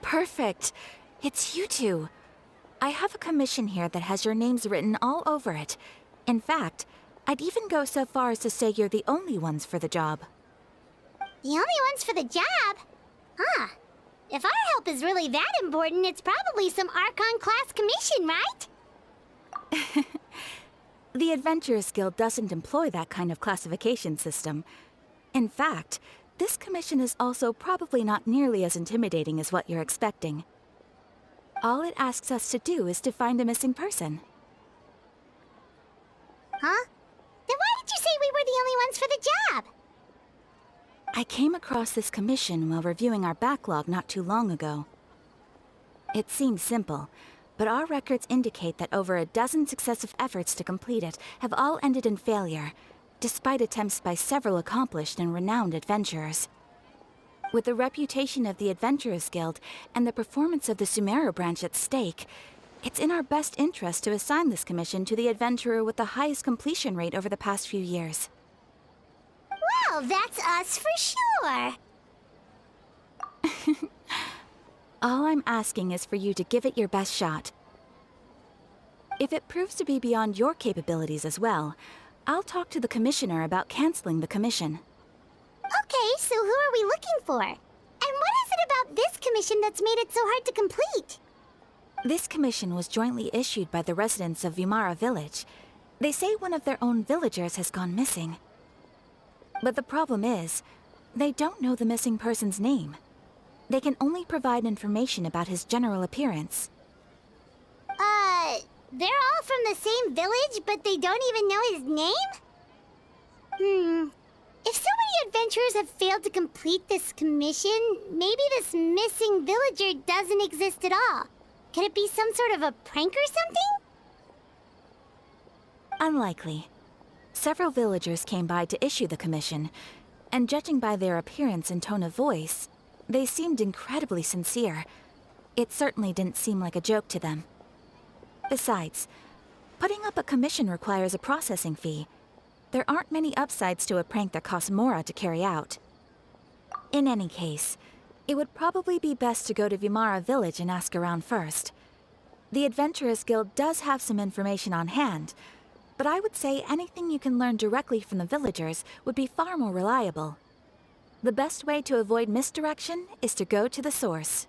Perfect. It's you two. I have a commission here that has your names written all over it. In fact, I'd even go so far as to say you're the only ones for the job. The only ones for the job? Huh. If our help is really that important, it's probably some Archon-class commission, right? The Adventurers Guild doesn't employ that kind of classification system. In fact, this commission is also probably not nearly as intimidating as what you're expecting. All it asks us to do is to find a missing person. Huh? Then why did you say we were the only ones for the job? I came across this commission while reviewing our backlog not too long ago. It seems simple, but our records indicate that over a dozen successive efforts to complete it have all ended in failure, despite attempts by several accomplished and renowned adventurers. With the reputation of the Adventurers Guild and the performance of the Sumeru branch at stake, it's in our best interest to assign this commission to the adventurer with the highest completion rate over the past few years. Well, that's us for sure. All I'm asking is for you to give it your best shot. If it proves to be beyond your capabilities as well, I'll talk to the commissioner about canceling the commission. Okay, so who are we looking for? And what is it about this commission that's made it so hard to complete? This commission was jointly issued by the residents of Vimara Village. They say one of their own villagers has gone missing. But the problem is, they don't know the missing person's name. They can only provide information about his general appearance. They're all from the same village, but they don't even know his name? If so many adventurers have failed to complete this commission, maybe this missing villager doesn't exist at all. Could it be some sort of a prank or something? Unlikely. Several villagers came by to issue the commission, and judging by their appearance and tone of voice, they seemed incredibly sincere. It certainly didn't seem like a joke to them. Besides, putting up a commission requires a processing fee. There aren't many upsides to a prank that costs Mora to carry out. In any case, it would probably be best to go to Vimara Village and ask around first. The Adventurers Guild does have some information on hand, but I would say anything you can learn directly from the villagers would be far more reliable. The best way to avoid misdirection is to go to the source.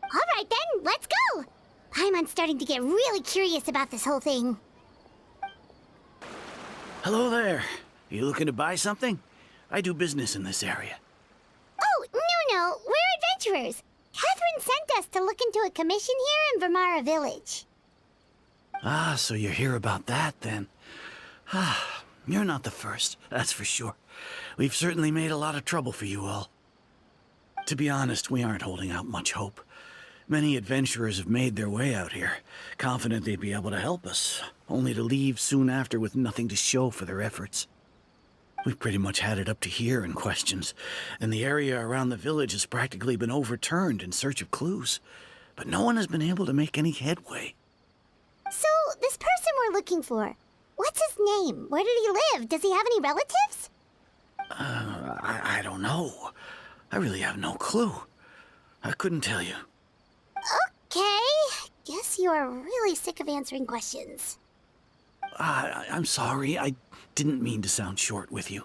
All right then, let's go! I'm starting to get really curious about this whole thing. Hello there. You looking to buy something? I do business in this area. Oh, no, we're adventurers. Catherine sent us to look into a commission here in Vimara Village. Ah, so you're here about that then. Ah, you're not the first, that's for sure. We've certainly made a lot of trouble for you all. To be honest, we aren't holding out much hope. Many adventurers have made their way out here, confident they'd be able to help us, only to leave soon after with nothing to show for their efforts. We've pretty much had it up to here in questions, and the area around the village has practically been overturned in search of clues, but no one has been able to make any headway. So, this person we're looking for, what's his name? Where did he live? Does he have any relatives? I don't know. I really have no clue. I couldn't tell you. Okay, guess you are really sick of answering questions. I'm sorry, I didn't mean to sound short with you.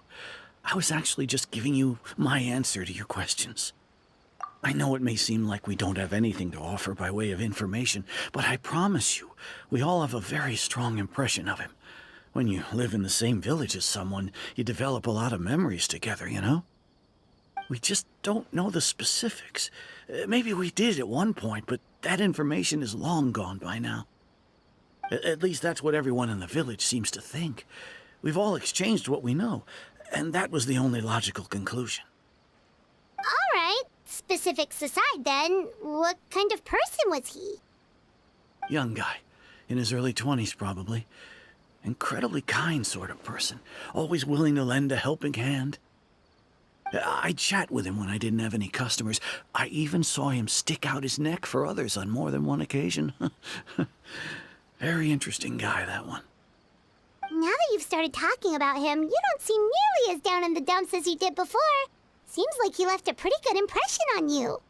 I was actually just giving you my answer to your questions. I know it may seem like we don't have anything to offer by way of information, but I promise you, we all have a very strong impression of him. When you live in the same village as someone, you develop a lot of memories together, you know? We just don't know the specifics. Maybe we did at one point, but that information is long gone by now. At least that's what everyone in the village seems to think. We've all exchanged what we know, and that was the only logical conclusion. All right, specifics aside then, what kind of person was he? Young guy, in his early 20s probably. Incredibly kind sort of person, always willing to lend a helping hand. I'd chat with him when I didn't have any customers. I even saw him stick out his neck for others on more than one occasion. Very interesting guy, that one. Now that you've started talking about him, you don't seem nearly as down in the dumps as you did before. Seems like he left a pretty good impression on you.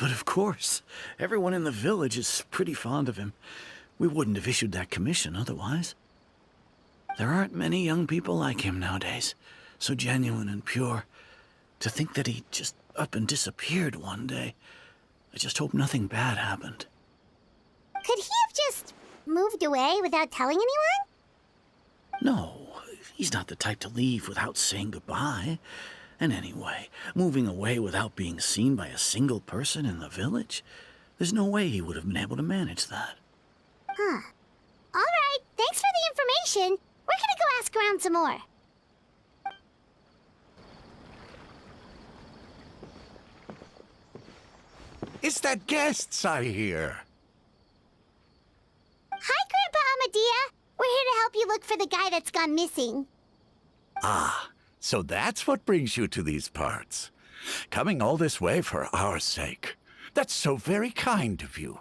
But of course, everyone in the village is pretty fond of him. We wouldn't have issued that commission otherwise. There aren't many young people like him nowadays, so genuine and pure. To think that he just up and disappeared one day. I just hope nothing bad happened. Could he have just moved away without telling anyone? No, he's not the type to leave without saying goodbye. And anyway, moving away without being seen by a single person in the village? There's no way he would have been able to manage that. Huh. All right, thanks for the information. We're gonna go ask around some more. It's that guests I hear. Hi, Grandpa Amadea. We're here to help you look for the guy that's gone missing. Ah, so that's what brings you to these parts. Coming all this way for our sake. That's so very kind of you.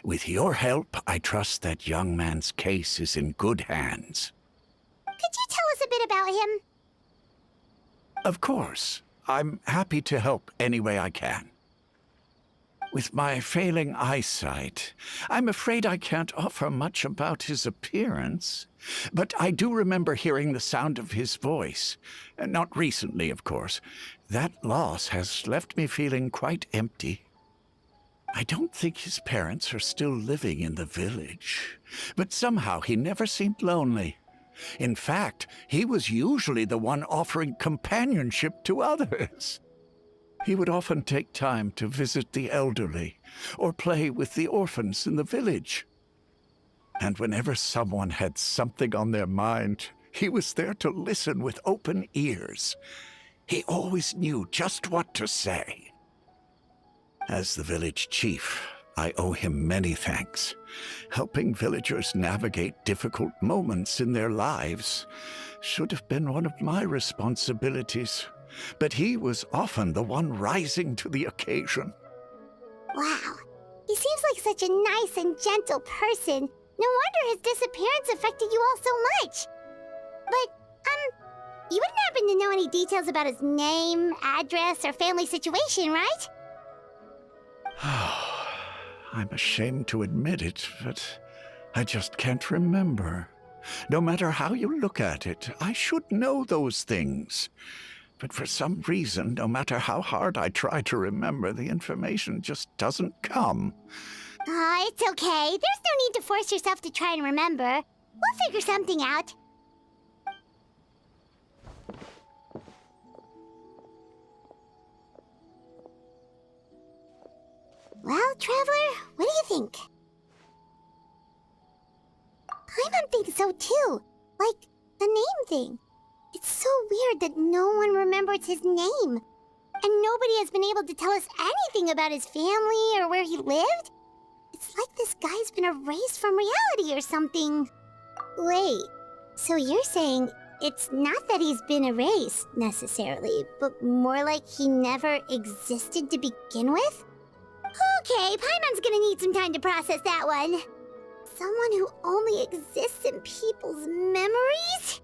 With your help, I trust that young man's case is in good hands. Could you tell us a bit about him? Of course. I'm happy to help any way I can. With my failing eyesight, I'm afraid I can't offer much about his appearance. But I do remember hearing the sound of his voice. Not recently, of course. That loss has left me feeling quite empty. I don't think his parents are still living in the village. But somehow he never seemed lonely. In fact, he was usually the one offering companionship to others. He would often take time to visit the elderly or play with the orphans in the village. And whenever someone had something on their mind, he was there to listen with open ears. He always knew just what to say. As the village chief, I owe him many thanks. Helping villagers navigate difficult moments in their lives should have been one of my responsibilities. But he was often the one rising to the occasion. Wow. He seems like such a nice and gentle person. No wonder his disappearance affected you all so much. But, you wouldn't happen to know any details about his name, address, or family situation, right? I'm ashamed to admit it, but I just can't remember. No matter how you look at it, I should know those things. But for some reason, no matter how hard I try to remember, the information just doesn't come. It's okay. There's no need to force yourself to try and remember. We'll figure something out. Well, Traveler, what do you think? Paimon thinks so too. Like, the name thing. It's so weird that no one remembers his name. And nobody has been able to tell us anything about his family or where he lived. It's like this guy's been erased from reality or something. Wait, so you're saying it's not that he's been erased, necessarily, but more like he never existed to begin with? Okay, Paimon's gonna need some time to process that one. Someone who only exists in people's memories?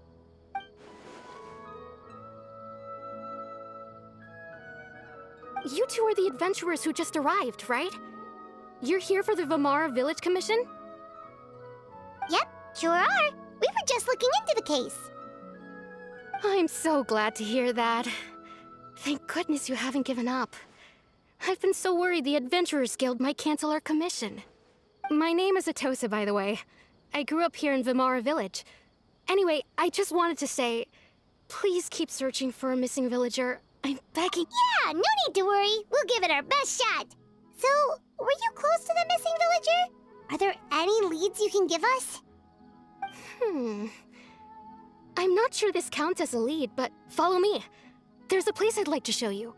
You two are the adventurers who just arrived, right? You're here for the Vamara Village Commission? Yep, sure are. We were just looking into the case. I'm so glad to hear that. Thank goodness you haven't given up. I've been so worried the Adventurers Guild might cancel our commission. My name is Atosa, by the way. I grew up here in Vamara Village. Anyway, I just wanted to say, please keep searching for a missing villager. I'm begging. Yeah, no need to worry. We'll give it our best shot. So, were you close to the missing villager? Are there any leads you can give us? I'm not sure this counts as a lead, but follow me. There's a place I'd like to show you.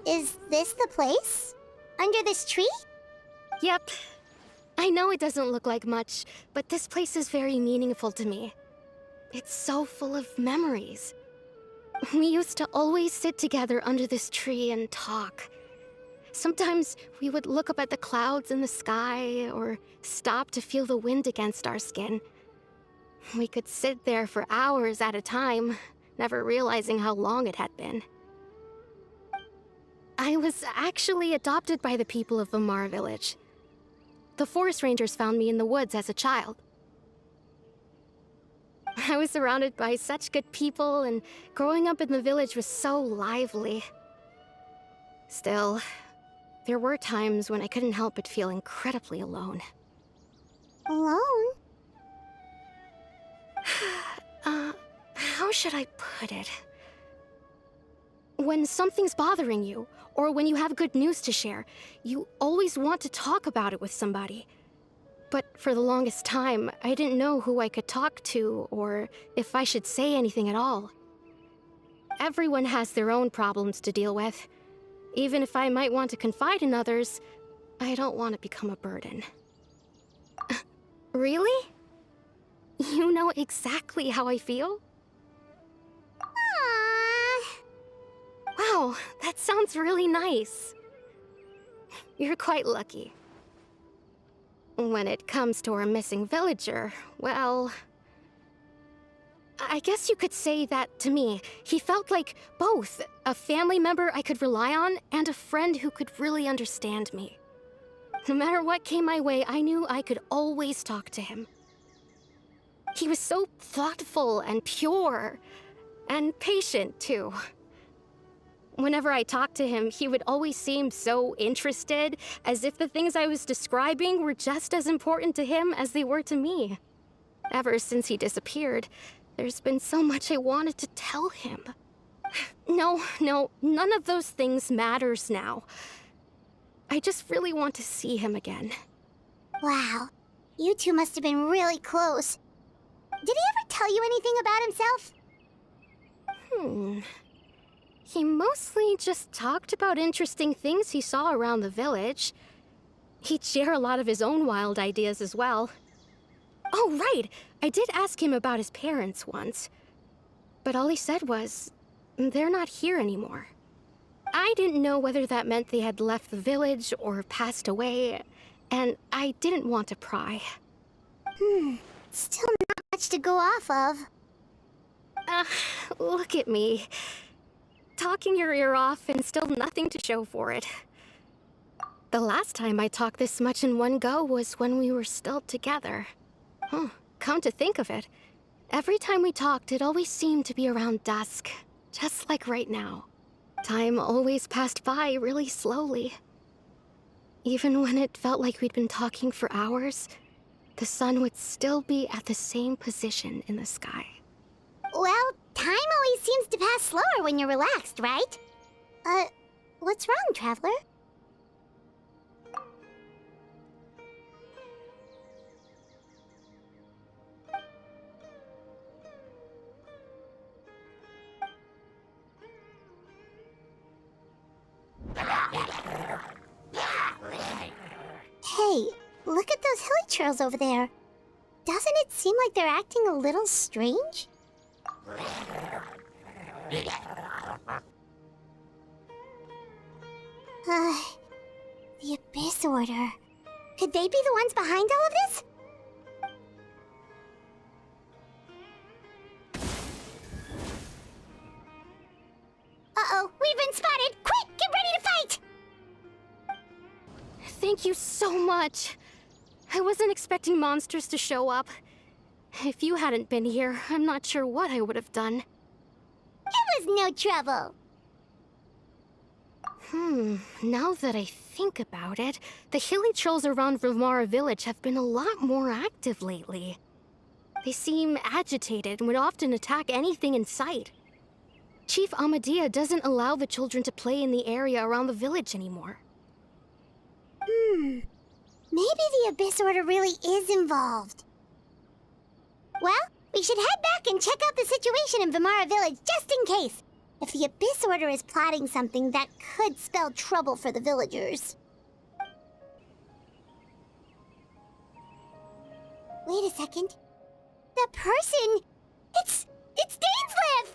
Is this the place? Under this tree? Yep. I know it doesn't look like much, but this place is very meaningful to me. It's so full of memories. We used to always sit together under this tree and talk. Sometimes we would look up at the clouds in the sky or stop to feel the wind against our skin. We could sit there for hours at a time, never realizing how long it had been. I was actually adopted by the people of Vamara village. The forest rangers found me in the woods as a child. I was surrounded by such good people, and growing up in the village was so lively. Still, there were times when I couldn't help but feel incredibly alone. Alone? How should I put it? When something's bothering you, or when you have good news to share, you always want to talk about it with somebody. But for the longest time, I didn't know who I could talk to, or if I should say anything at all. Everyone has their own problems to deal with. Even if I might want to confide in others, I don't want to become a burden. Really? You know exactly how I feel? Aww. Wow, that sounds really nice. You're quite lucky. When it comes to our missing villager, well, I guess you could say that to me. He felt like both a family member I could rely on and a friend who could really understand me. No matter what came my way, I knew I could always talk to him. He was so thoughtful and pure, and patient too. Whenever I talked to him, he would always seem so interested, as if the things I was describing were just as important to him as they were to me. Ever since he disappeared, there's been so much I wanted to tell him. No, none of those things matters now. I just really want to see him again. Wow. You two must have been really close. Did he ever tell you anything about himself? He mostly just talked about interesting things he saw around the village. He'd share a lot of his own wild ideas as well. Oh, right! I did ask him about his parents once. But all he said was, they're not here anymore. I didn't know whether that meant they had left the village or passed away, and I didn't want to pry. Still not much to go off of. Look at me. Talking your ear off and still nothing to show for it. The last time I talked this much in one go was when we were still together. Come to think of it, every time we talked, it always seemed to be around dusk, just like right now. Time always passed by really slowly. Even when it felt like we'd been talking for hours, the sun would still be at the same position in the sky. Well, time always seems to pass slower when you're relaxed, right? What's wrong, Traveler? Hey, look at those hilly trails over there. Doesn't it seem like they're acting a little strange? The Abyss Order. Could they be the ones behind all of this? Uh-oh, we've been spotted! Quick, get ready to fight! Thank you so much. I wasn't expecting monsters to show up. If you hadn't been here, I'm not sure what I would have done. It was no trouble. Now that I think about it, the hilly trolls around Vamara village have been a lot more active lately. They seem agitated and would often attack anything in sight. Chief Amadea doesn't allow the children to play in the area around the village anymore. Maybe the Abyss Order really is involved. Well, we should head back and check out the situation in Vamara village just in case. If the Abyss Order is plotting something that could spell trouble for the villagers. Wait a second. The person... It's dainsleif!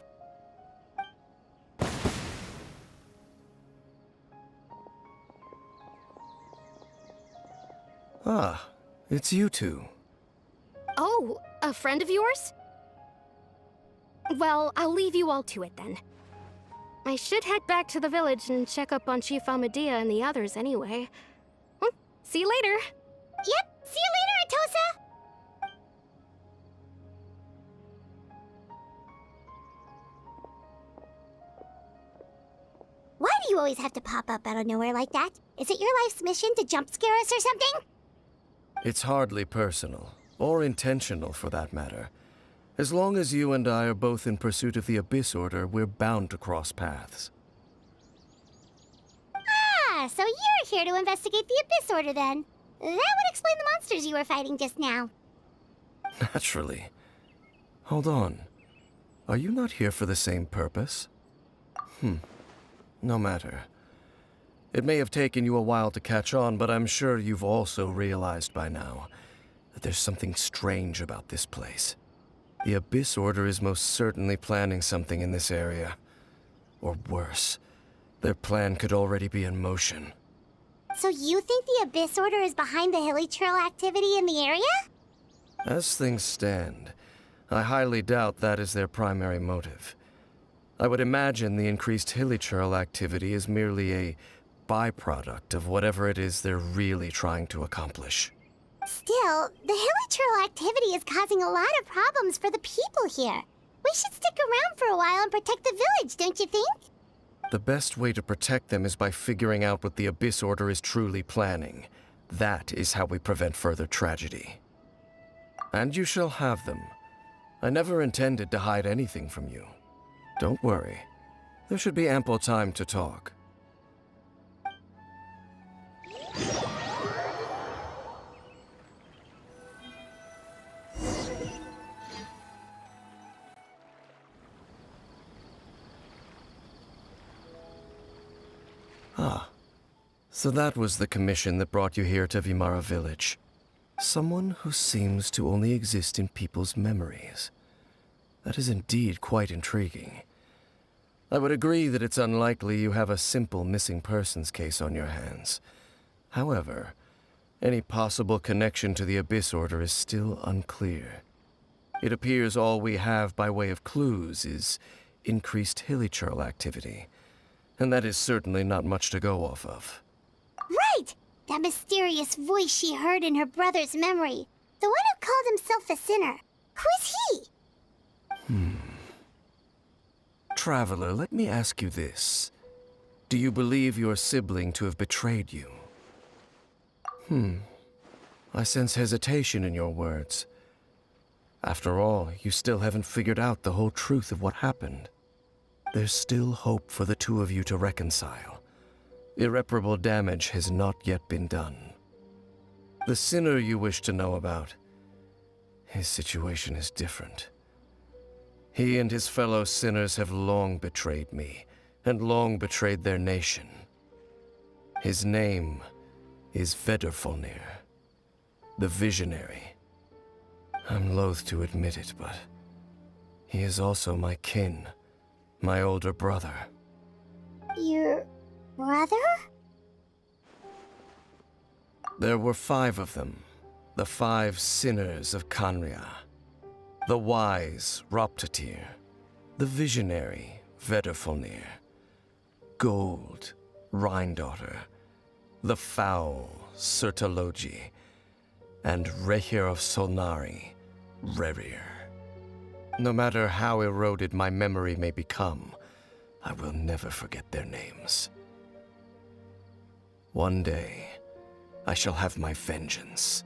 Ah, it's you two. Oh, a friend of yours? Well, I'll leave you all to it then. I should head back to the village and check up on Chief Amadea and the others anyway. Well, see you later. Yep, see you later, Atosa! Why do you always have to pop up out of nowhere like that? Is it your life's mission to jump scare us or something? It's hardly personal, or intentional for that matter. As long as you and I are both in pursuit of the Abyss Order, we're bound to cross paths. Ah, so you're here to investigate the Abyss Order then. That would explain the monsters you were fighting just now. Naturally. Hold on. Are you not here for the same purpose? No matter. It may have taken you a while to catch on, but I'm sure you've also realized by now that there's something strange about this place. The Abyss Order is most certainly planning something in this area. Or worse, their plan could already be in motion. So you think the Abyss Order is behind the hilly trail activity in the area? As things stand, I highly doubt that is their primary motive. I would imagine the increased hilichurl activity is merely a byproduct of whatever it is they're really trying to accomplish. Still, the hilichurl activity is causing a lot of problems for the people here. We should stick around for a while and protect the village, don't you think? The best way to protect them is by figuring out what the Abyss Order is truly planning. That is how we prevent further tragedy. And you shall have them. I never intended to hide anything from you. Don't worry. There should be ample time to talk. Ah, so that was the commission that brought you here to Vimara village. Someone who seems to only exist in people's memories. That is indeed quite intriguing. I would agree that it's unlikely you have a simple missing persons case on your hands. However, any possible connection to the Abyss Order is still unclear. It appears all we have by way of clues is increased hilichurl activity, and that is certainly not much to go off of. Right! That mysterious voice she heard in her brother's memory. The one who called himself a sinner. Who is he? Traveler, let me ask you this. Do you believe your sibling to have betrayed you? I sense hesitation in your words. After all, you still haven't figured out the whole truth of what happened. There's still hope for the two of you to reconcile. Irreparable damage has not yet been done. The sinner you wish to know about, his situation is different. He and his fellow sinners have long betrayed me, and long betrayed their nation. His name is Vedrfolnir, the Visionary. I'm loath to admit it, but he is also my kin, my older brother. Your brother? There were 5 of them, the 5 sinners of khaenriah. The wise, Roptatir. The visionary, Vedrfolnir. Gold, Rhine-daughter. The foul, Sertologi. And Rehir of Solnari, Rerir. No matter how eroded my memory may become, I will never forget their names. One day, I shall have my vengeance.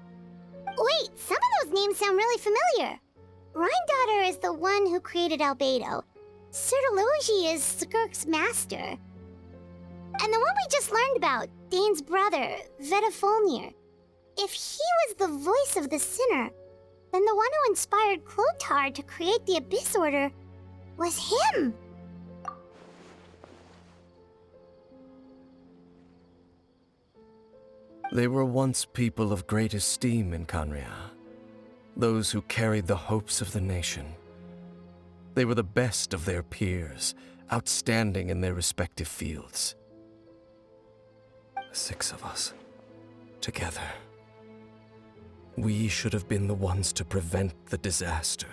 Wait, some of those names sound really familiar. Rhine-daughter is the one who created Albedo. Sertologi is Skirk's master. And the one we just learned about, Dane's brother, Vedrfolnir. If he was the voice of the sinner, then the one who inspired Clotar to create the Abyss Order was him. They were once people of great esteem in khaenriah. Those who carried the hopes of the nation. They were the best of their peers, outstanding in their respective fields. The 6 of us, together. We should have been the ones to prevent the disaster.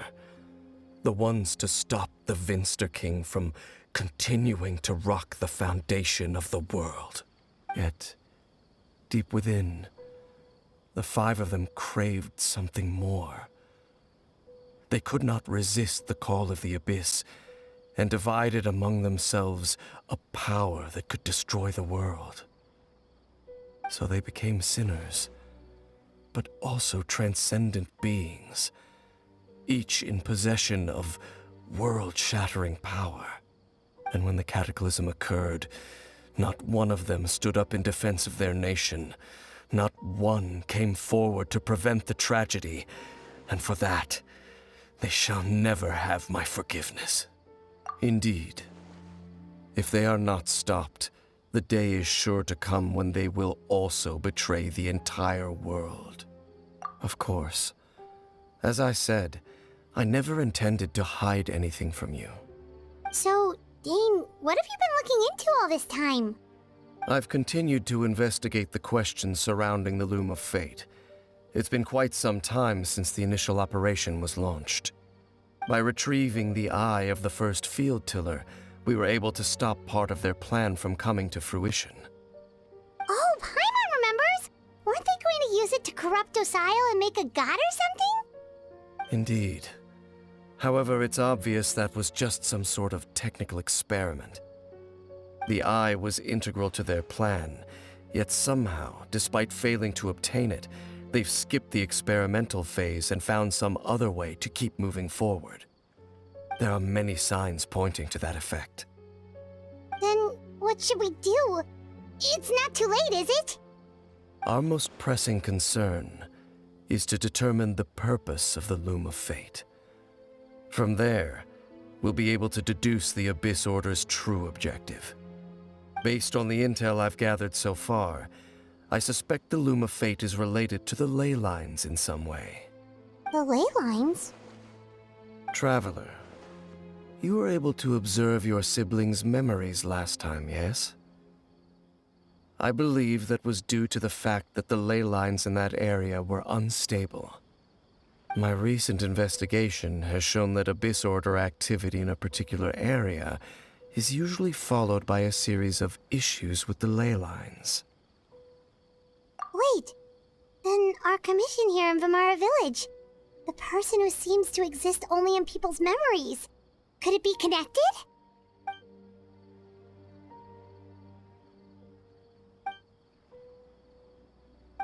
The ones to stop the Vinster King from continuing to rock the foundation of the world. Yet, deep within, the five of them craved something more. They could not resist the call of the abyss, and divided among themselves a power that could destroy the world. So they became sinners, but also transcendent beings, each in possession of world-shattering power. And when the cataclysm occurred, not one of them stood up in defense of their nation. Not one came forward to prevent the tragedy, and for that, they shall never have my forgiveness. Indeed, if they are not stopped, the day is sure to come when they will also betray the entire world. Of course, as I said, I never intended to hide anything from you. So, Dane, what have you been looking into all this time? I've continued to investigate the questions surrounding the Loom of Fate. It's been quite some time since the initial operation was launched. By retrieving the eye of the first field tiller, we were able to stop part of their plan from coming to fruition. Oh, Paimon remembers! Weren't they going to use it to corrupt Osial and make a god or something? Indeed. However, it's obvious that was just some sort of technical experiment. The eye was integral to their plan, yet somehow, despite failing to obtain it, they've skipped the experimental phase and found some other way to keep moving forward. There are many signs pointing to that effect. Then, what should we do? It's not too late, is it? Our most pressing concern is to determine the purpose of the Loom of Fate. From there, we'll be able to deduce the Abyss Order's true objective. Based on the intel I've gathered so far, I suspect the Loom of Fate is related to the ley lines in some way. The ley lines? Traveler, you were able to observe your siblings' memories last time, yes? I believe that was due to the fact that the ley lines in that area were unstable. My recent investigation has shown that Abyss Order activity in a particular area is usually followed by a series of issues with the ley lines. Wait, then our commission here in Vimara Village, the person who seems to exist only in people's memories, could it be connected?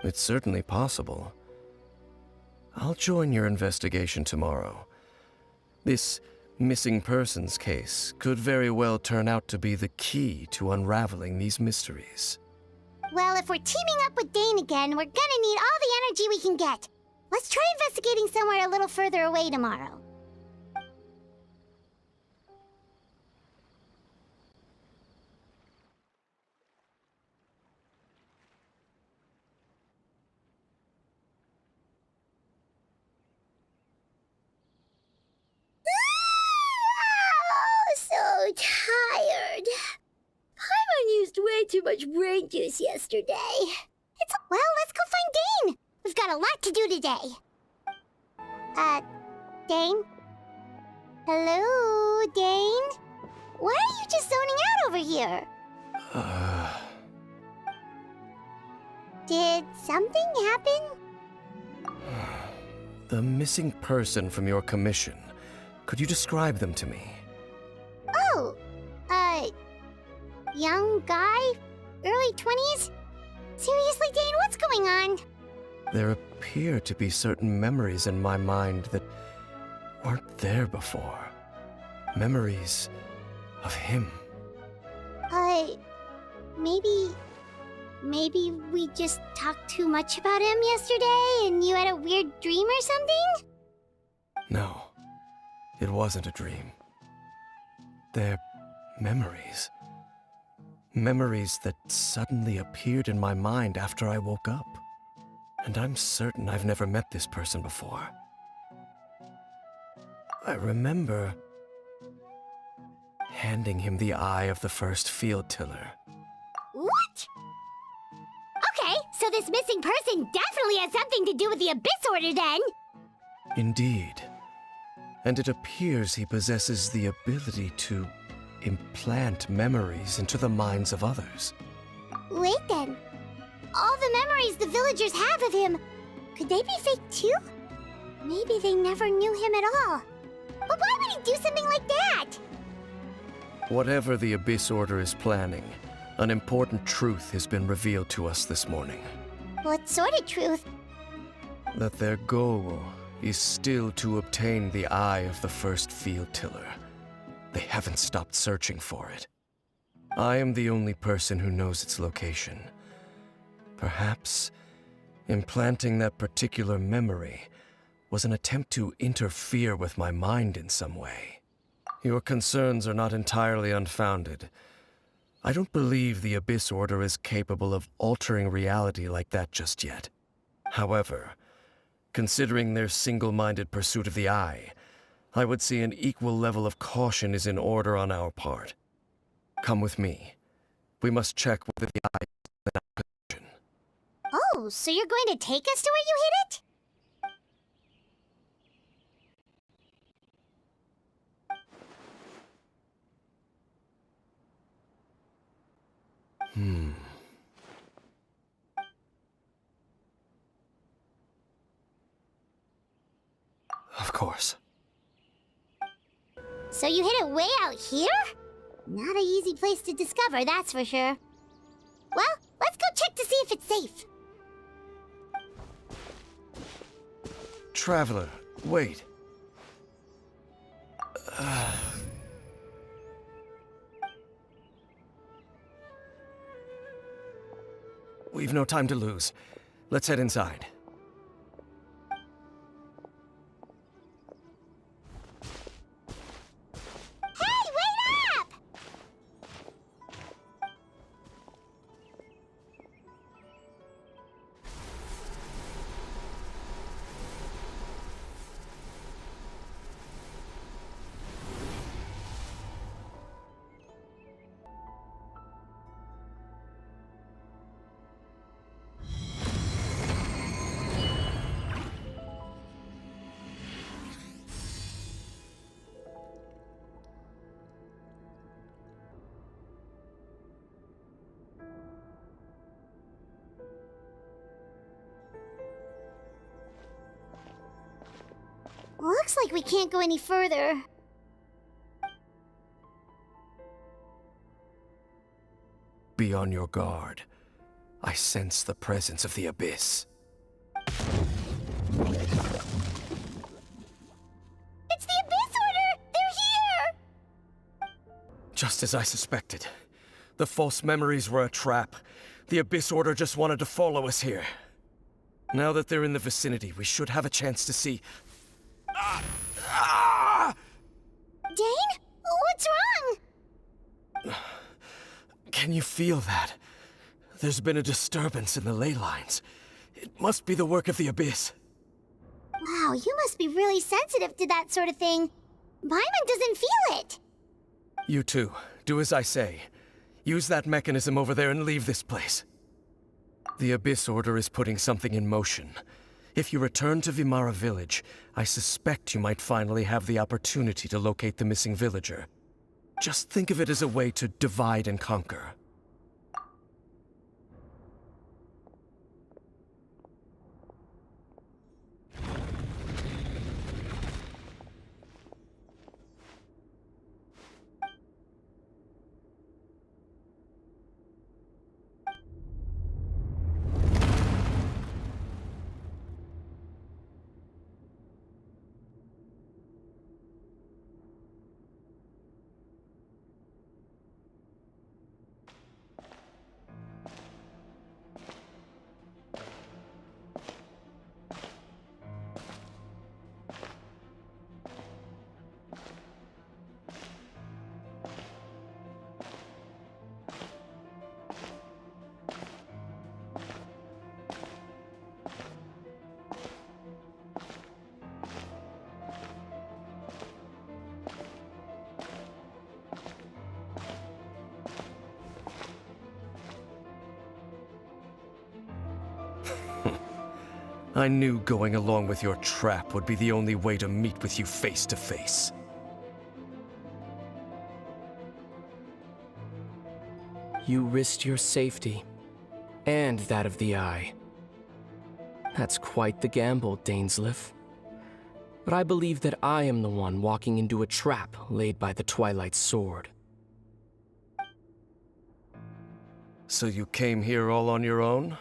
It's certainly possible. I'll join your investigation tomorrow. This missing persons case could very well turn out to be the key to unraveling these mysteries. Well, if we're teaming up with Dane again, we're gonna need all the energy we can get. Let's try investigating somewhere a little further away tomorrow. So tired. Paimon used way too much brain juice yesterday. Well, let's go find Dane. We've got a lot to do today. Dane? Hello, Dane? Why are you just zoning out over here? Did something happen? The missing person from your commission. Could you describe them to me? Oh, young guy? Early 20s? Seriously, Dane, what's going on? There appear to be certain memories in my mind that weren't there before. Memories of him. Maybe we just talked too much about him yesterday and you had a weird dream or something? No, it wasn't a dream. They're memories. Memories that suddenly appeared in my mind after I woke up. And I'm certain I've never met this person before. I remember handing him the eye of the first field tiller. What? Okay, so this missing person definitely has something to do with the Abyss Order then! Indeed. And it appears he possesses the ability to implant memories into the minds of others. Wait then. All the memories the villagers have of him, could they be fake too? Maybe they never knew him at all. But why would he do something like that? Whatever the Abyss Order is planning, an important truth has been revealed to us this morning. What sort of truth? That their goal is still to obtain the eye of the first field tiller. They haven't stopped searching for it. I am the only person who knows its location. Perhaps implanting that particular memory was an attempt to interfere with my mind in some way. Your concerns are not entirely unfounded. I don't believe the Abyss Order is capable of altering reality like that just yet. However, considering their single-minded pursuit of the Eye, I would say an equal level of caution is in order on our part. Come with me. We must check whether the Eye is in our possession. Oh, so you're going to take us to where you hid it? Of course. So you hid it way out here? Not an easy place to discover, that's for sure. Well, let's go check to see if it's safe. Traveler, wait. We've no time to lose. Let's head inside. Hey, wait up! Looks like we can't go any further. Be on your guard. I sense the presence of the Abyss. It's the Abyss Order! They're here! Just as I suspected. The false memories were a trap. The Abyss Order just wanted to follow us here. Now that they're in the vicinity, we should have a chance to see... Dane? What's wrong? Can you feel that? There's been a disturbance in the ley lines. It must be the work of the Abyss. Wow, you must be really sensitive to that sort of thing. Paimon doesn't feel it. You too. Do as I say. Use that mechanism over there and leave this place. The Abyss Order is putting something in motion. If you return to Vimara village, I suspect you might finally have the opportunity to locate the missing villager. Just think of it as a way to divide and conquer. I knew going along with your trap would be the only way to meet with you face to face. You risked your safety, and that of the Eye. That's quite the gamble, dainsleif. But I believe that I am the one walking into a trap laid by the Twilight Sword. So you came here all on your own?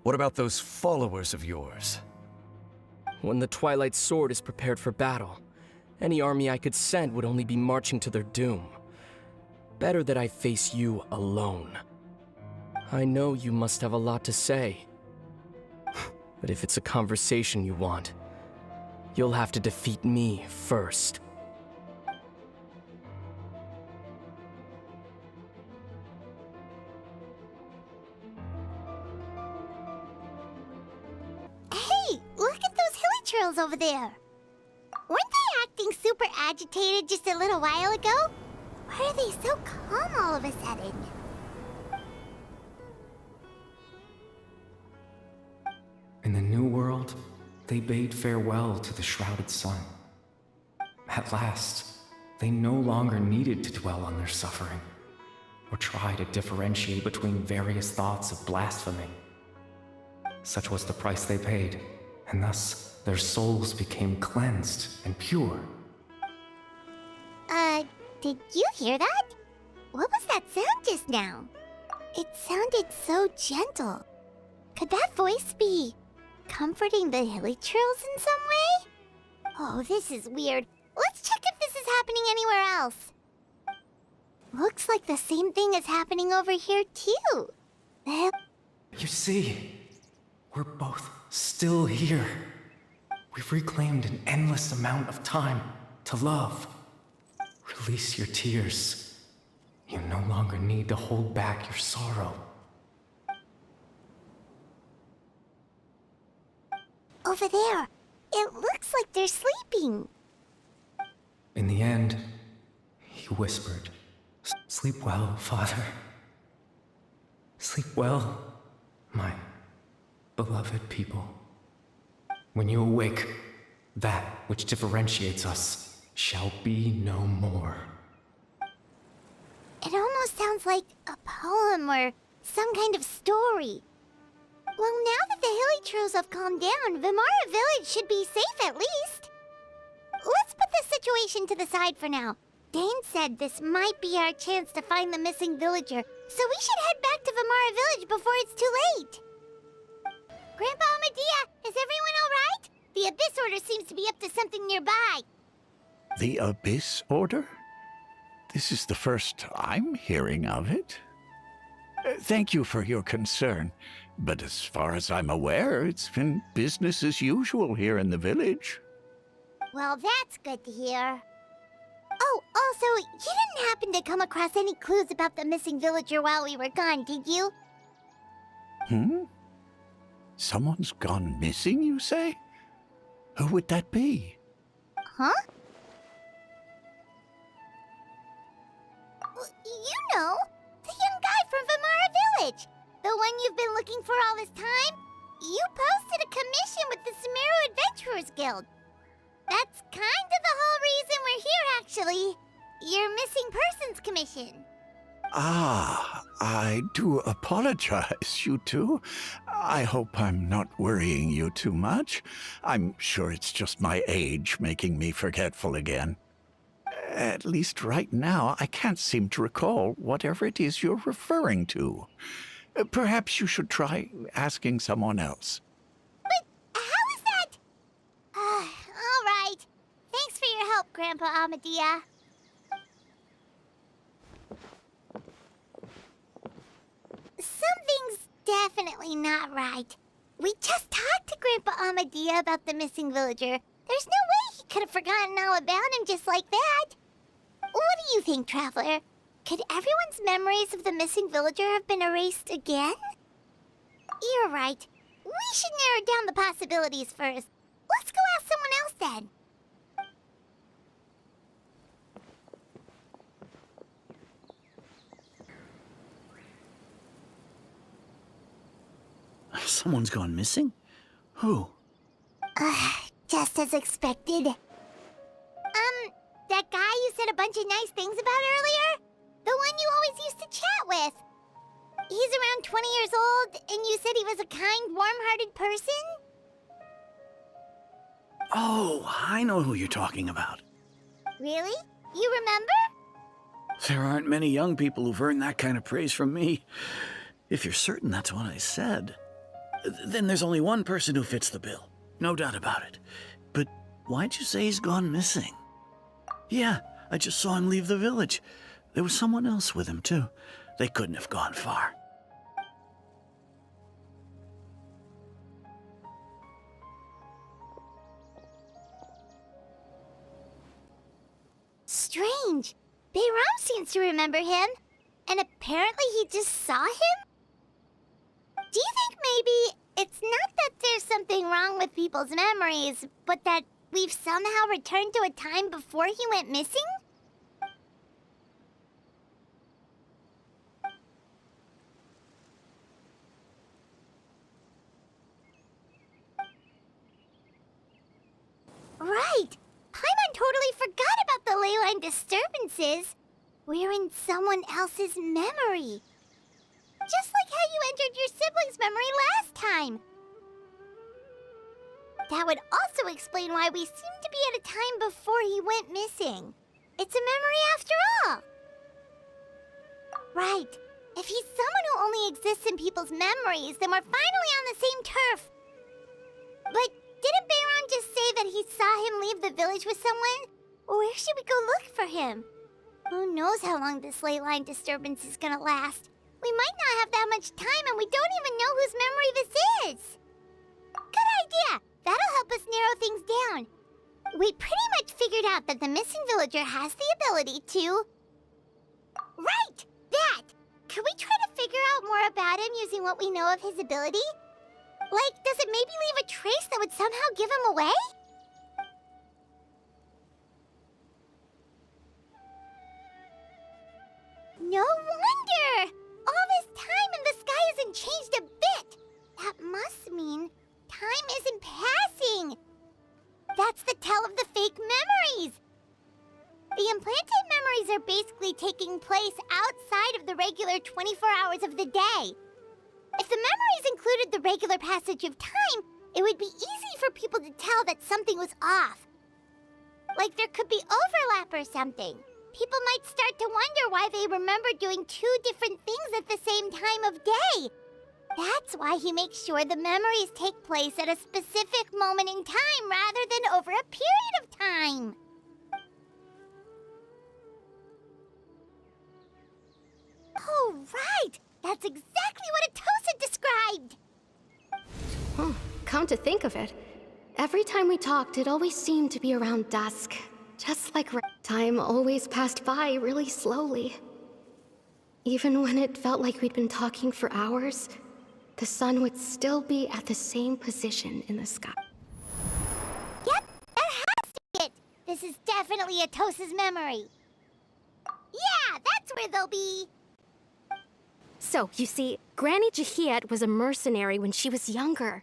What about those followers of yours? When the Twilight Sword is prepared for battle, any army I could send would only be marching to their doom. Better that I face you alone. I know you must have a lot to say. But if it's a conversation you want, you'll have to defeat me first. Hey, look at those hilly trails over there. Weren't they acting super agitated just a little while ago? Why are they so calm all of a sudden? In the New World, they bade farewell to the shrouded sun. At last, they no longer needed to dwell on their suffering, or try to differentiate between various thoughts of blasphemy. Such was the price they paid, and thus their souls became cleansed and pure. Did you hear that? What was that sound just now? It sounded so gentle. Could that voice be comforting the hilly trails in some way? Oh, this is weird. Let's check if this is happening anywhere else. Looks like the same thing is happening over here, too. You see, we're both still here. We've reclaimed an endless amount of time to love. Release your tears. You no longer need to hold back your sorrow. Over there. It looks like they're sleeping. In the end, he whispered, "Sleep well, Father. Sleep well, my beloved people. When you awake, that which differentiates us shall be no more." It almost sounds like a poem or some kind of story. Well, now that the hilly trails have calmed down, Vimara Village should be safe at least. Let's put this situation to the side for now. Dane said this might be our chance to find the missing villager, so we should head back to Vimara Village before it's too late. Grandpa Amadea, is everyone all right? The Abyss Order seems to be up to something nearby. The Abyss Order? This is the first I'm hearing of it. Thank you for your concern, but as far as I'm aware, it's been business as usual here in the village. Well, that's good to hear. Oh, also, you didn't happen to come across any clues about the missing villager while we were gone, did you? Someone's gone missing, you say? Who would that be? Huh? Well, you know, the young guy from Vimara Village. The one you've been looking for all this time. You posted a commission with the Sumeru Adventurers Guild. That's kind of the whole reason we're here, actually. Your missing persons commission. Ah, I do apologize, you two. I hope I'm not worrying you too much. I'm sure it's just my age making me forgetful again. At least right now, I can't seem to recall whatever it is you're referring to. Perhaps you should try asking someone else. But how is that? All right. Thanks for your help, Grandpa Amadea. Something's definitely not right. We just talked to Grandpa Amadea about the missing villager. There's no way he could have forgotten all about him just like that. What do you think, Traveler? Could everyone's memories of the missing villager have been erased again? You're right. We should narrow down the possibilities first. Let's go ask someone else then. Someone's gone missing? Who? Just as expected. That guy you said a bunch of nice things about earlier? The one you always used to chat with. 20 years old, and you said he was a kind, warm-hearted person? Oh, I know who you're talking about. Really? You remember? There aren't many young people who've earned that kind of praise from me. If you're certain that's what I said, then there's only one person who fits the bill. No doubt about it. But why'd you say he's gone missing? Yeah, I just saw him leave the village. There was someone else with him, too. They couldn't have gone far. Strange. Bayram seems to remember him. And apparently he just saw him? Do you think maybe it's not that there's something wrong with people's memories, but that we've somehow returned to a time before he went missing? Right! Paimon totally forgot about the ley line disturbances. We're in someone else's memory. Just like how you entered your sibling's memory last time. That would also explain why we seem to be at a time before he went missing. It's a memory after all. Right. If he's someone who only exists in people's memories, then we're finally on the same turf. But didn't Bayron just say that he saw him leave the village with someone? Where should we go look for him? Who knows how long this ley line disturbance is gonna last? We might not have that much time, and we don't even know whose memory this is. Good idea! That'll help us narrow things down. We pretty much figured out that the missing villager has the ability to... Right! That! Could we try to figure out more about him using what we know of his ability? Like, does it maybe leave a trace that would somehow give him away? No wonder! All this time and the sky hasn't changed a bit! That must mean time isn't passing! That's the tell of the fake memories! The implanted memories are basically taking place outside of the regular 24 hours of the day. If the memories included the regular passage of time, it would be easy for people to tell that something was off. Like there could be overlap or something. People might start to wonder why they remember doing two different things at the same time of day. That's why he makes sure the memories take place at a specific moment in time rather than over a period of time. Oh, right! That's exactly what Atosa described! Oh, come to think of it, every time we talked, it always seemed to be around dusk. Just like time always passed by really slowly. Even when it felt like we'd been talking for hours, the sun would still be at the same position in the sky. Yep, that has to be it! This is definitely Atosa's memory. Yeah, that's where they'll be! So, you see, Granny Jahiet was a mercenary when she was younger.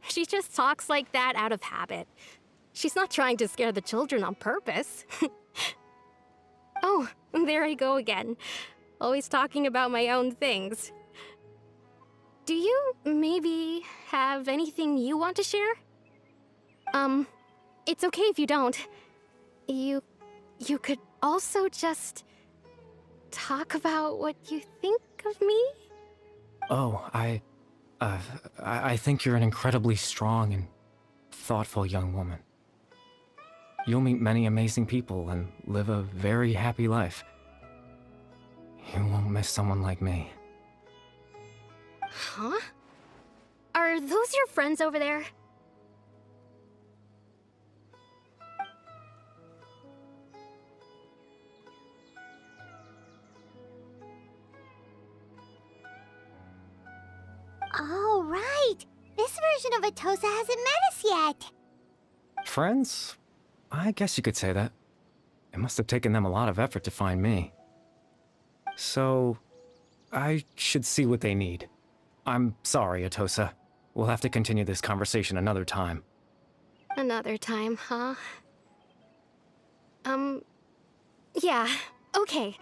She just talks like that out of habit. She's not trying to scare the children on purpose. Oh, there I go again. Always talking about my own things. Do you maybe have anything you want to share? It's okay if you don't. You could also just talk about what you think of me? Oh, I think you're an incredibly strong and thoughtful young woman. You'll meet many amazing people and live a very happy life. You won't miss someone like me. Huh? Are those your friends over there? Oh, right! This version of Atosa hasn't met us yet! Friends? I guess you could say that. It must have taken them a lot of effort to find me. So, I should see what they need. I'm sorry, Atosa. We'll have to continue this conversation another time. Another time, huh? Yeah, okay.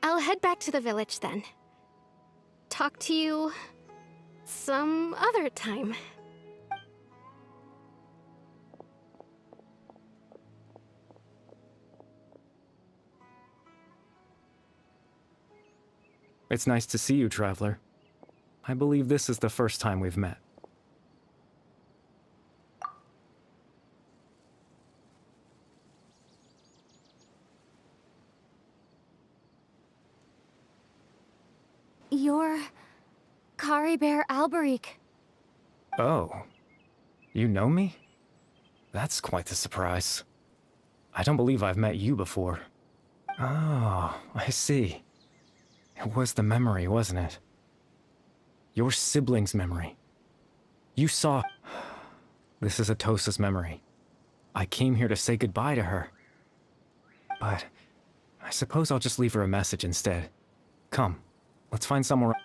I'll head back to the village then. talk to you some other time. It's nice to see you, Traveler. I believe this is the first time we've met. You're Cariberto Alberic. Oh. You know me? That's quite the surprise. I don't believe I've met you before. Oh, I see. It was the memory, wasn't it? Your sibling's memory. You saw... This is Atosa's memory. I came here to say goodbye to her. But I suppose I'll just leave her a message instead. Come, let's find somewhere...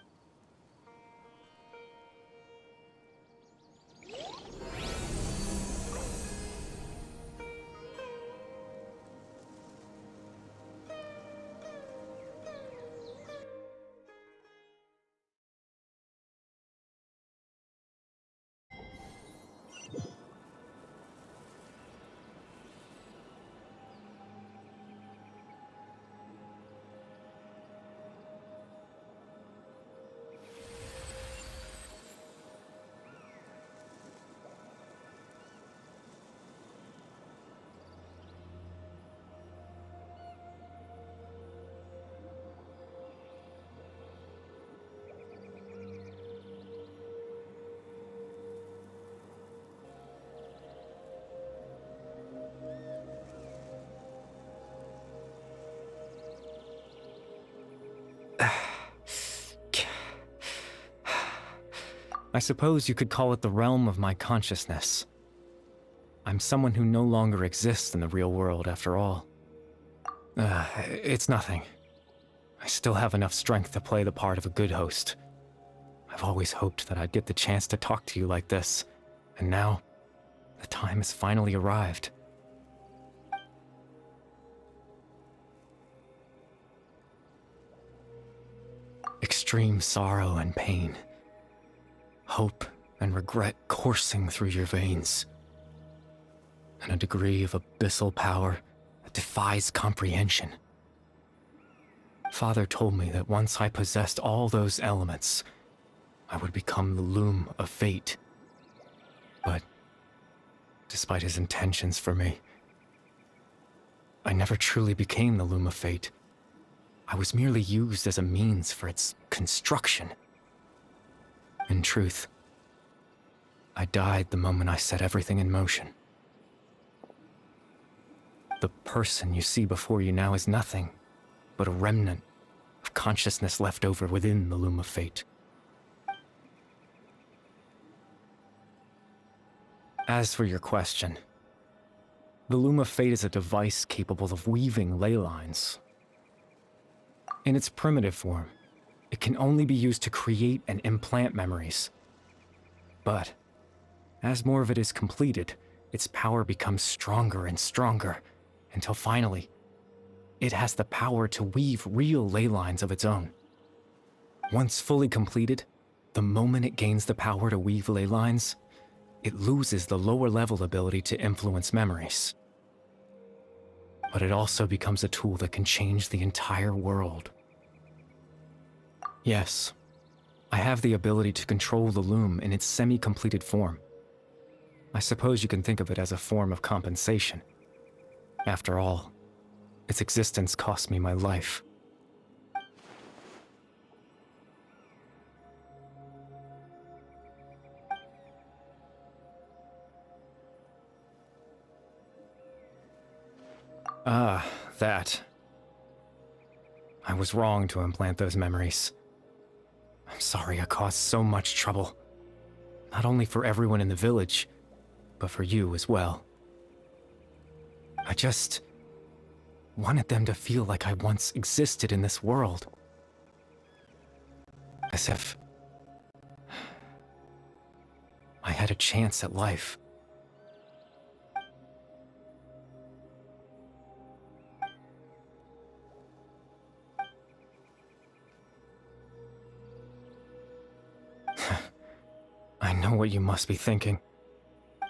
I suppose you could call it the realm of my consciousness. I'm someone who no longer exists in the real world, after all. It's nothing. I still have enough strength to play the part of a good host. I've always hoped that I'd get the chance to talk to you like this, and now, the time has finally arrived. Extreme sorrow and pain. Hope and regret coursing through your veins. And a degree of abyssal power that defies comprehension. Father told me that once I possessed all those elements, I would become the loom of fate. But, despite his intentions for me, I never truly became the loom of fate. I was merely used as a means for its construction. In truth, I died the moment I set everything in motion. The person you see before you now is nothing but a remnant of consciousness left over within the loom of fate. As for your question, the loom of fate is a device capable of weaving ley lines. In its primitive form, it can only be used to create and implant memories. But, as more of it is completed, its power becomes stronger and stronger, until finally, it has the power to weave real ley lines of its own. Once fully completed, the moment it gains the power to weave ley lines, it loses the lower level ability to influence memories. But it also becomes a tool that can change the entire world. Yes, I have the ability to control the loom in its semi-completed form. I suppose you can think of it as a form of compensation. After all, its existence cost me my life. Ah, that. I was wrong to implant those memories. I'm sorry I caused so much trouble. Not only for everyone in the village, but for you as well. I just wanted them to feel like I once existed in this world. As if I had a chance at life. know what you must be thinking.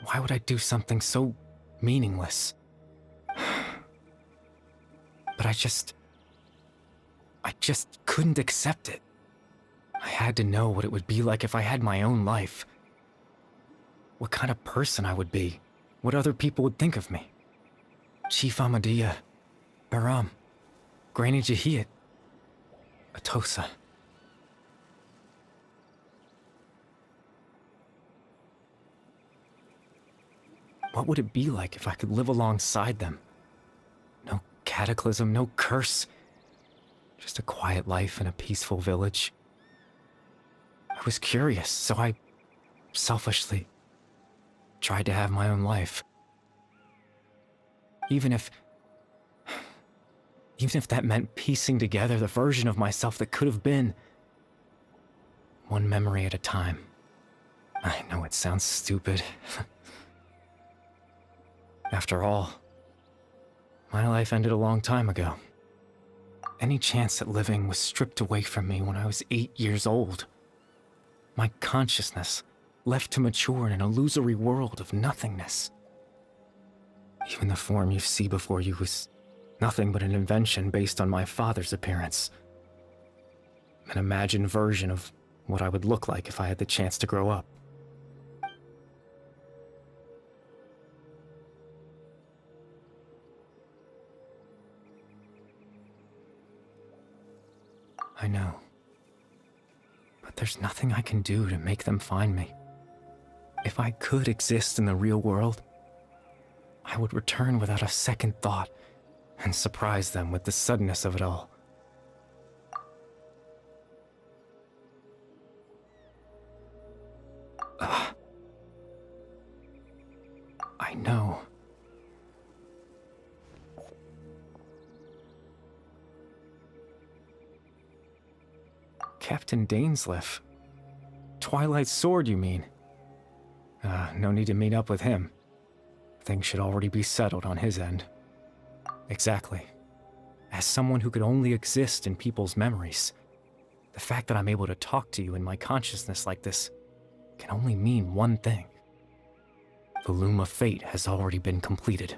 Why would I do something so meaningless? But I just couldn't accept it. I had to know what it would be like if I had my own life. What kind of person I would be. What other people would think of me. Chief Ahmadiyya, Baram, Granny Jahiyat, Atosa. What would it be like if I could live alongside them? No cataclysm, no curse. Just a quiet life in a peaceful village. I was curious, so I selfishly tried to have my own life. Even if that meant piecing together the version of myself that could have been. One memory at a time. I know it sounds stupid. After all, my life ended a long time ago. Any chance at living was stripped away from me when I was 8 years old. My consciousness left to mature in an illusory world of nothingness. Even the form you see before you was nothing but an invention based on my father's appearance. An imagined version of what I would look like if I had the chance to grow up. I know. But there's nothing I can do to make them find me. If I could exist in the real world, I would return without a second thought and surprise them with the suddenness of it all. I know. Captain Dainsleif. Twilight's sword, you mean? No need to meet up with him. Things should already be settled on his end. Exactly. As someone who could only exist in people's memories, the fact that I'm able to talk to you in my consciousness like this can only mean one thing. The loom of fate has already been completed.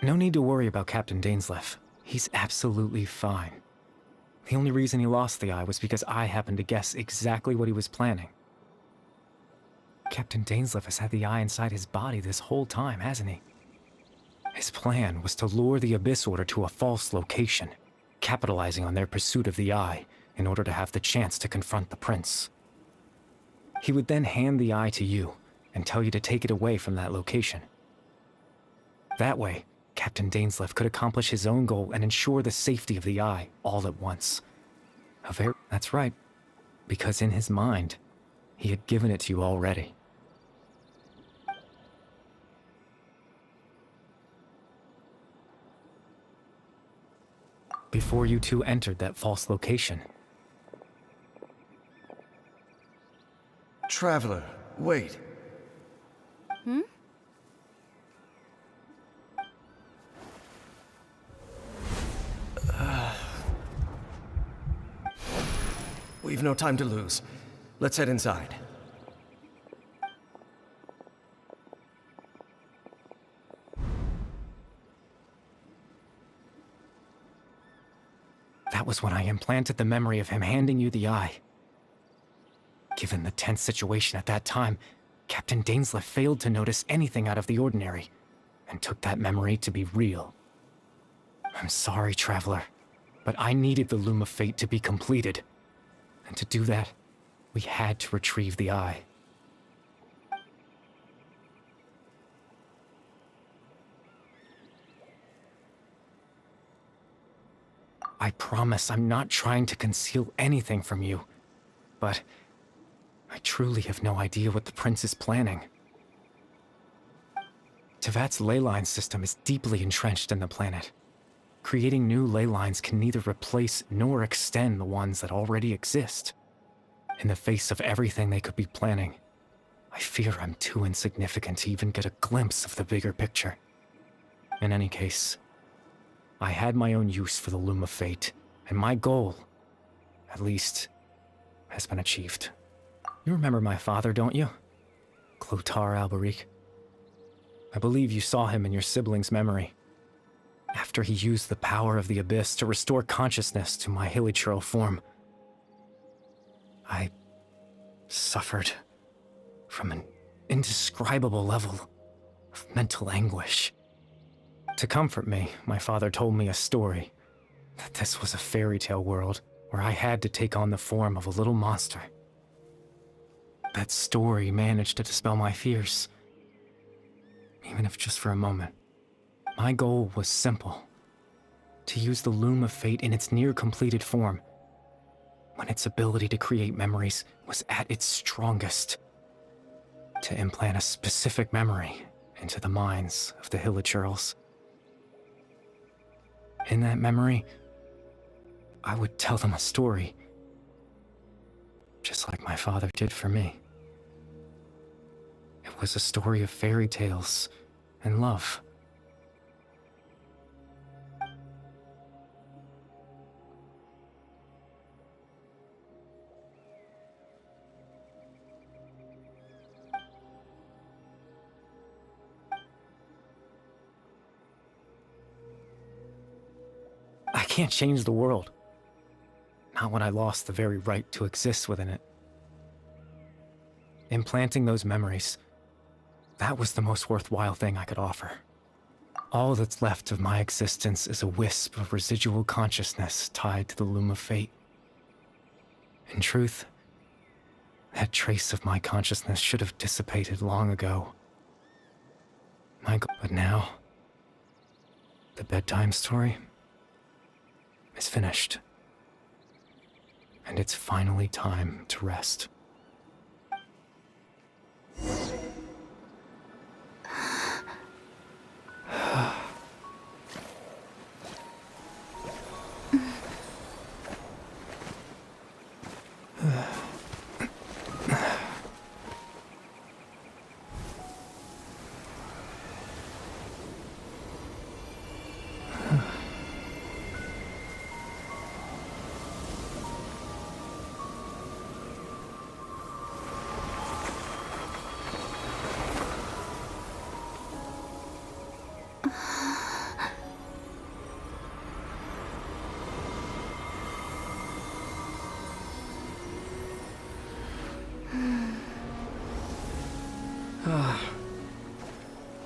No need to worry about Captain Dainsleif. He's absolutely fine. The only reason he lost the eye was because I happened to guess exactly what he was planning. Captain Dainsleif has had the eye inside his body this whole time, hasn't he? His plan was to lure the Abyss Order to a false location, capitalizing on their pursuit of the eye in order to have the chance to confront the prince. He would then hand the eye to you and tell you to take it away from that location. That way, Captain Dainsleif could accomplish his own goal and ensure the safety of the eye all at once. That's right, because in his mind, he had given it to you already. Before you two entered that false location. Traveler, wait. Hmm? We've no time to lose. Let's head inside. That was when I implanted the memory of him handing you the eye. Given the tense situation at that time, Captain Dainsleif failed to notice anything out of the ordinary, and took that memory to be real. I'm sorry, Traveler, but I needed the Loom of Fate to be completed. And to do that, we had to retrieve the eye. I promise I'm not trying to conceal anything from you, but I truly have no idea what the Prince is planning. Tevat's ley line system is deeply entrenched in the planet. Creating new ley lines can neither replace nor extend the ones that already exist. In the face of everything they could be planning, I fear I'm too insignificant to even get a glimpse of the bigger picture. In any case, I had my own use for the Loom of Fate, and my goal, at least, has been achieved. You remember my father, don't you? Clotar Alberic. I believe you saw him in your sibling's memory. After he used the power of the Abyss to restore consciousness to my hilichurl form, I suffered from an indescribable level of mental anguish. To comfort me, my father told me a story, that this was a fairy tale world where I had to take on the form of a little monster. That story managed to dispel my fears, even if just for a moment. My goal was simple: to use the Loom of Fate in its near-completed form, when its ability to create memories was at its strongest, to implant a specific memory into the minds of the hilichurls. In that memory, I would tell them a story, just like my father did for me. It was a story of fairy tales and love. I can't change the world. Not when I lost the very right to exist within it. Implanting those memories, that was the most worthwhile thing I could offer. All that's left of my existence is a wisp of residual consciousness tied to the Loom of Fate. In truth, that trace of my consciousness should have dissipated long ago. But now, the bedtime story is finished. And it's finally time to rest.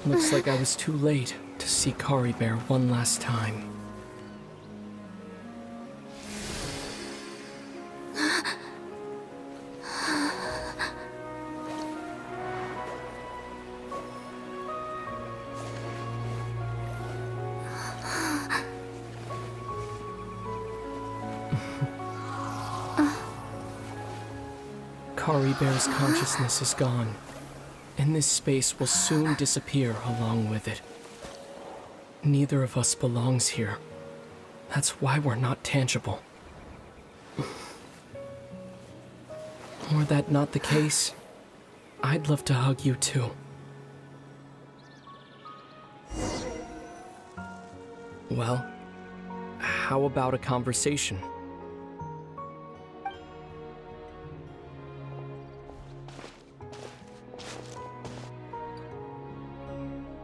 Looks like I was too late to see Cariberto one last time. Cariberto's consciousness is gone, and this space will soon disappear along with it. Neither of us belongs here. That's why we're not tangible. Were that not the case, I'd love to hug you too. Well, how about a conversation?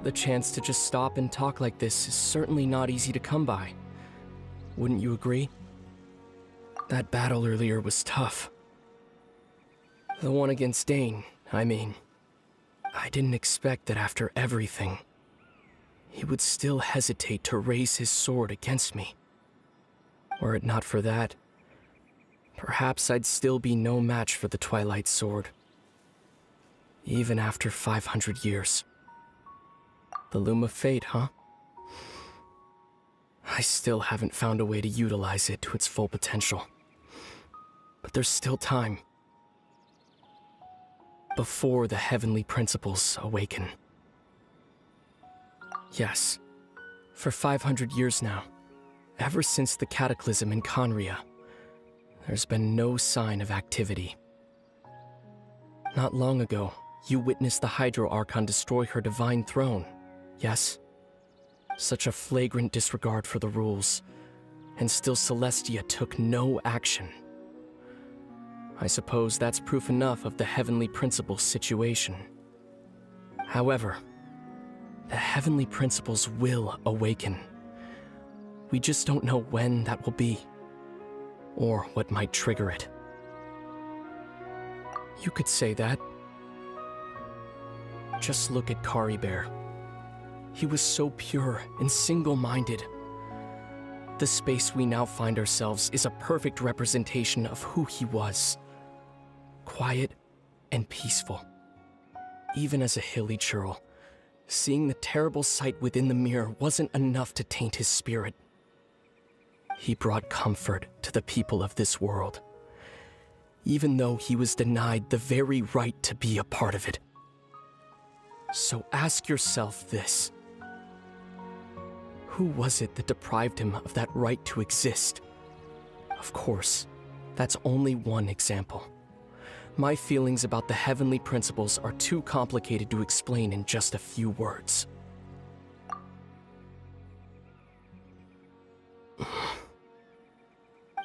The chance to just stop and talk like this is certainly not easy to come by. Wouldn't you agree? That battle earlier was tough. The one against Dane, I mean. I didn't expect that after everything, he would still hesitate to raise his sword against me. Were it not for that, perhaps I'd still be no match for the Twilight Sword. Even after 500 years. The Loom of Fate, huh? I still haven't found a way to utilize it to its full potential. But there's still time. Before the heavenly principles awaken. Yes, for 500 years now, ever since the cataclysm in Khaenriah, there's been no sign of activity. Not long ago, you witnessed the Hydro Archon destroy her divine throne. Yes? Such a flagrant disregard for the rules, and still Celestia took no action. I suppose that's proof enough of the Heavenly Principles situation. However, the Heavenly Principles will awaken. We just don't know when that will be, or what might trigger it. You could say that. Just look at Cariberto. He was so pure and single-minded. The space we now find ourselves is a perfect representation of who he was. Quiet and peaceful. Even as a hilly churl, seeing the terrible sight within the mirror wasn't enough to taint his spirit. He brought comfort to the people of this world, even though he was denied the very right to be a part of it. So ask yourself this. Who was it that deprived him of that right to exist? Of course, that's only one example. My feelings about the Heavenly Principles are too complicated to explain in just a few words.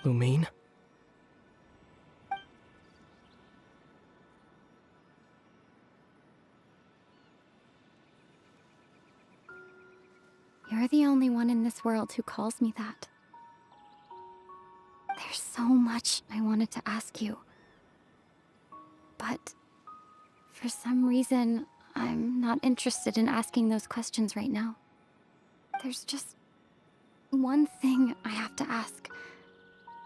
Lumine? You're the only one in this world who calls me that. There's so much I wanted to ask you. But for some reason, I'm not interested in asking those questions right now. There's just one thing I have to ask.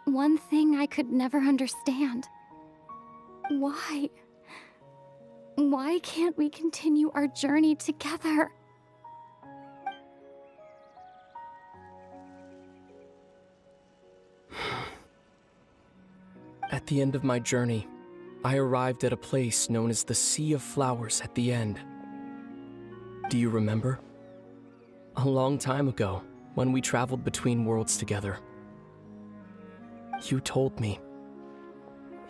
One thing I could never understand. Why? Why can't we continue our journey together? At the end of my journey, I arrived at a place known as the Sea of Flowers at the end. Do you remember? A long time ago, when we traveled between worlds together. You told me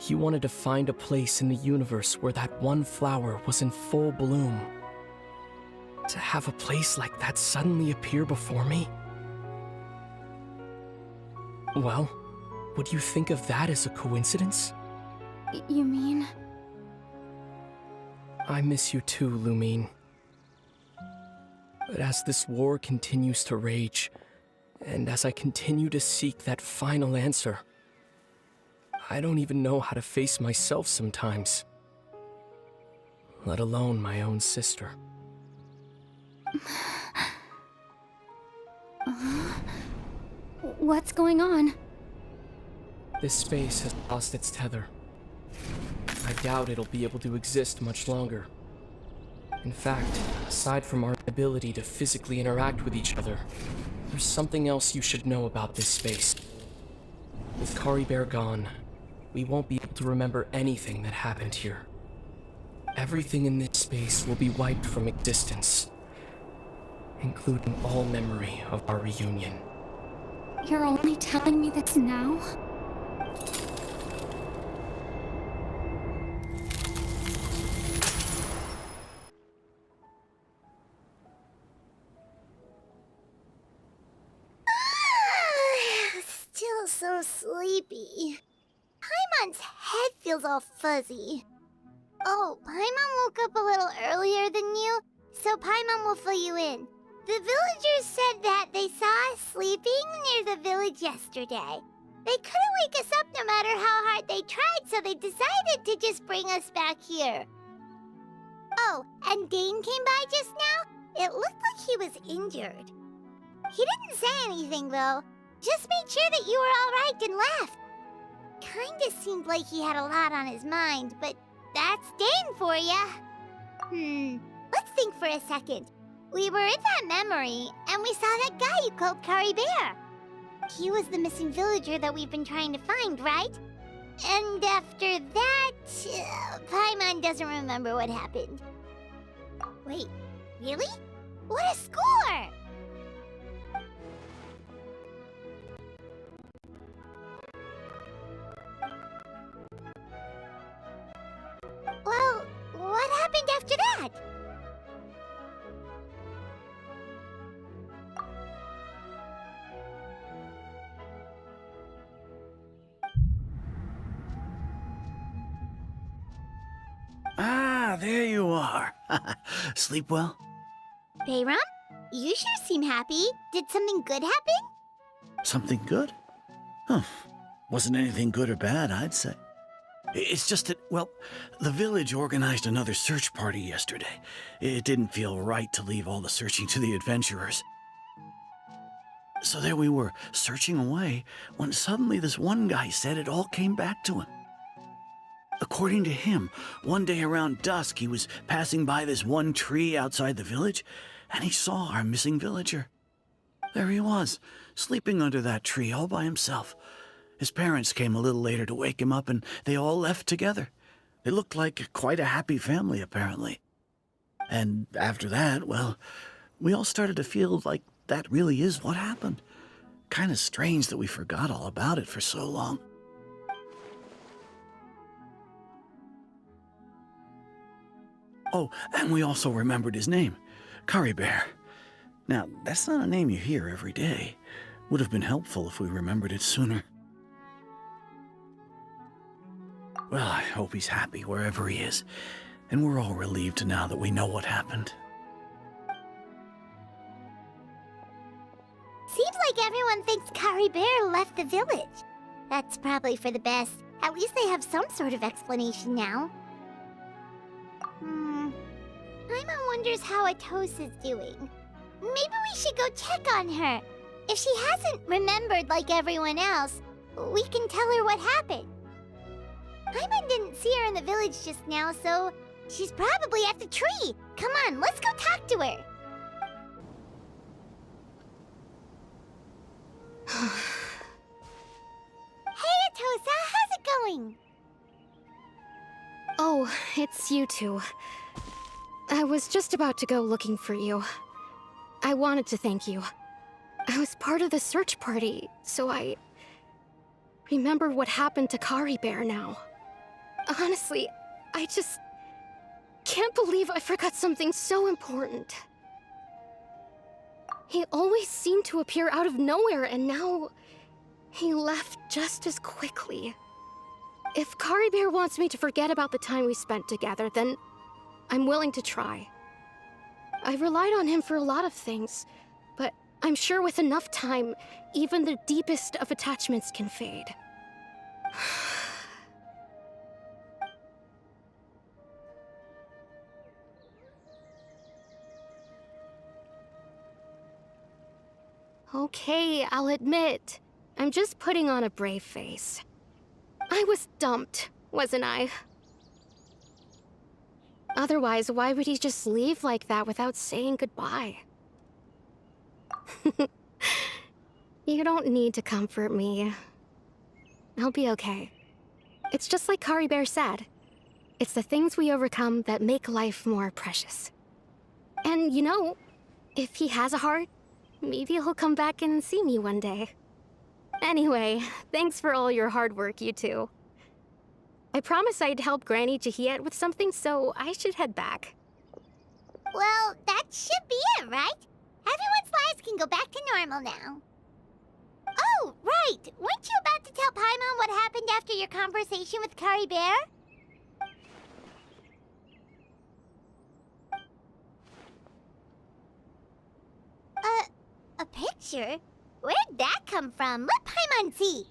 you wanted to find a place in the universe where that one flower was in full bloom. To have a place like that suddenly appear before me? Well, would you think of that as a coincidence? You mean? I miss you too, Lumine. But as this war continues to rage, and as I continue to seek that final answer, I don't even know how to face myself sometimes. Let alone my own sister. What's going on? This space has lost its tether. I doubt it'll be able to exist much longer. In fact, aside from our ability to physically interact with each other, there's something else you should know about this space. With Cariberto gone, we won't be able to remember anything that happened here. Everything in this space will be wiped from existence, including all memory of our reunion. You're only telling me this now? Still so sleepy. Paimon's head feels all fuzzy. Oh, Paimon woke up a little earlier than you, so Paimon will fill you in. The villagers said that they saw us sleeping near the village yesterday. They couldn't wake us up no matter how hard they tried, so they decided to just bring us back here. Oh, and Dane came by just now. It looked like he was injured. He didn't say anything, though. Just made sure that you were all right and left. Kinda seemed like he had a lot on his mind, but that's Dane for ya. Let's think for a second. We were in that memory, and we saw that guy you called Cariberto. He was the missing villager that we've been trying to find, right? And after that, Paimon doesn't remember what happened. Wait, really? What a score! Well, what happened after that? there you are. Sleep well? Bayram, you sure seem happy. Did something good happen? Something good? Huh. Wasn't anything good or bad, I'd say. It's just that, well, the village organized another search party yesterday. It didn't feel right to leave all the searching to the adventurers. So there we were, searching away, when suddenly this one guy said it all came back to him. According to him, one day around dusk, he was passing by this one tree outside the village, and he saw our missing villager. There he was, sleeping under that tree all by himself. His parents came a little later to wake him up, and they all left together. They looked like quite a happy family, apparently. And after that, well, we all started to feel like that really is what happened. Kind of strange that we forgot all about it for so long. Oh, and we also remembered his name, Cariberto. Now, that's not a name you hear every day. Would have been helpful if we remembered it sooner. Well, I hope he's happy wherever he is, and we're all relieved now that we know what happened. Seems like everyone thinks Cariberto left the village. That's probably for the best. At least they have some sort of explanation now. Paimon wonders how Atosa's doing. Maybe we should go check on her. If she hasn't remembered like everyone else, we can tell her what happened. Paimon didn't see her in the village just now, so she's probably at the tree. Come on, let's go talk to her. Hey, Atosa, how's it going? Oh, it's you two. I was just about to go looking for you. I wanted to thank you. I was part of the search party, so I remembered what happened to Cariberto now. Honestly, I just can't believe I forgot something so important. He always seemed to appear out of nowhere, and now he left just as quickly. If Cariberto wants me to forget about the time we spent together, then I'm willing to try. I relied on him for a lot of things, but I'm sure with enough time, even the deepest of attachments can fade. Okay, I'll admit, I'm just putting on a brave face. I was dumped, wasn't I? Otherwise, why would he just leave like that without saying goodbye? You don't need to comfort me. I'll be okay. It's just like Cariberto said. It's the things we overcome that make life more precious. And you know, if he has a heart, maybe he'll come back and see me one day. Anyway, thanks for all your hard work, you two. I promised I'd help Granny Jahiet with something, so I should head back. Well, that should be it, right? Everyone's lives can go back to normal now. Oh, right! Weren't you about to tell Paimon what happened after your conversation with Cariberto? A picture? Where'd that come from? Let Paimon see.